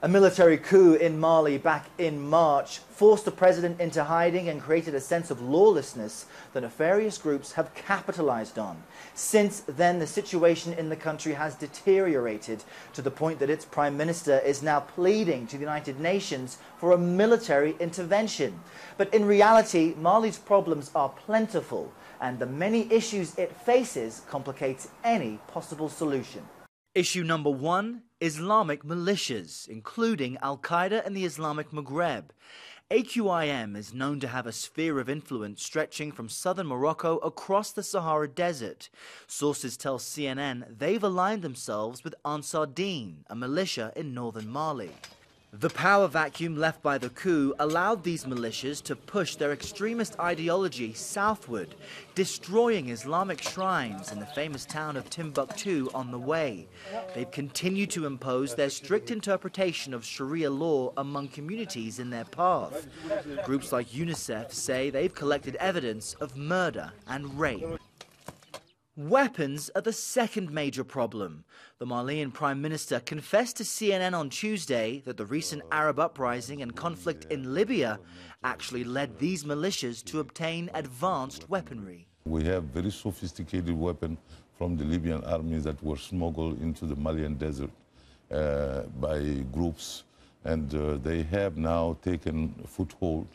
A military coup in Mali back in March forced the president into hiding and created a sense of lawlessness that nefarious groups have capitalized on. Since then, the situation in the country has deteriorated to the point that its prime minister is now pleading to the United Nations for a military intervention. But in reality, Mali's problems are plentiful, and the many issues it faces complicates any possible solution. Issue number 1, Islamic militias, including Al-Qaeda and the Islamic Maghreb. AQIM is known to have a sphere of influence stretching from southern Morocco across the Sahara Desert. Sources tell CNN they've aligned themselves with Ansar Dine, a militia in northern Mali. The power vacuum left by the coup allowed these militias to push their extremist ideology southward, destroying Islamic shrines in the famous town of Timbuktu on the way. They've continued to impose their strict interpretation of Sharia law among communities in their path. Groups like UNICEF say they've collected evidence of murder and rape. Weapons are the second major problem. The Malian Prime Minister confessed to CNN on Tuesday that the recent Arab uprising and conflict in Libya actually led these militias to obtain advanced weaponry. We have very sophisticated weapons from the Libyan army that were smuggled into the Malian desert by groups, and they have now taken a foothold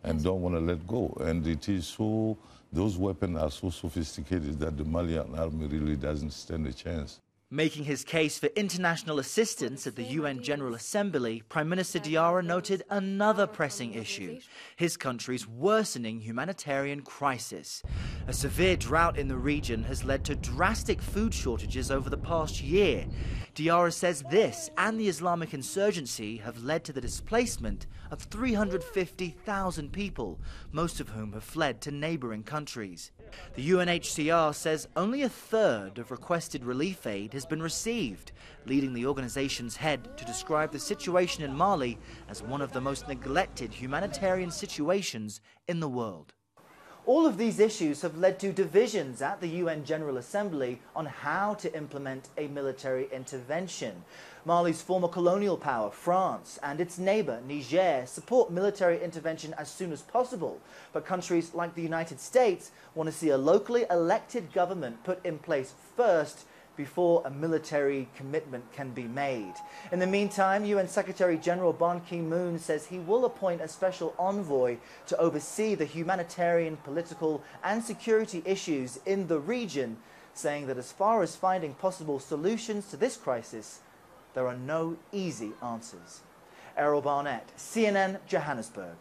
and don't want to let go. And it is so, those weapons are so sophisticated that the Malian army really doesn't stand a chance. Making his case for international assistance at the UN General Assembly, Prime Minister Diarra noted another pressing issue, his country's worsening humanitarian crisis. A severe drought in the region has led to drastic food shortages over the past year. Diarra says this and the Islamic insurgency have led to the displacement of 350,000 people, most of whom have fled to neighboring countries. The UNHCR says only a third of requested relief aid has been received, leading the organization's head to describe the situation in Mali as one of the most neglected humanitarian situations in the world. All of these issues have led to divisions at the UN General Assembly on how to implement a military intervention. Mali's former colonial power, France, and its neighbor, Niger, support military intervention as soon as possible. But countries like the United States want to see a locally elected government put in place first before a military commitment can be made. In the meantime, UN Secretary General Ban Ki-moon says he will appoint a special envoy to oversee the humanitarian, political and security issues in the region, saying that as far as finding possible solutions to this crisis, there are no easy answers. Errol Barnett, CNN, Johannesburg.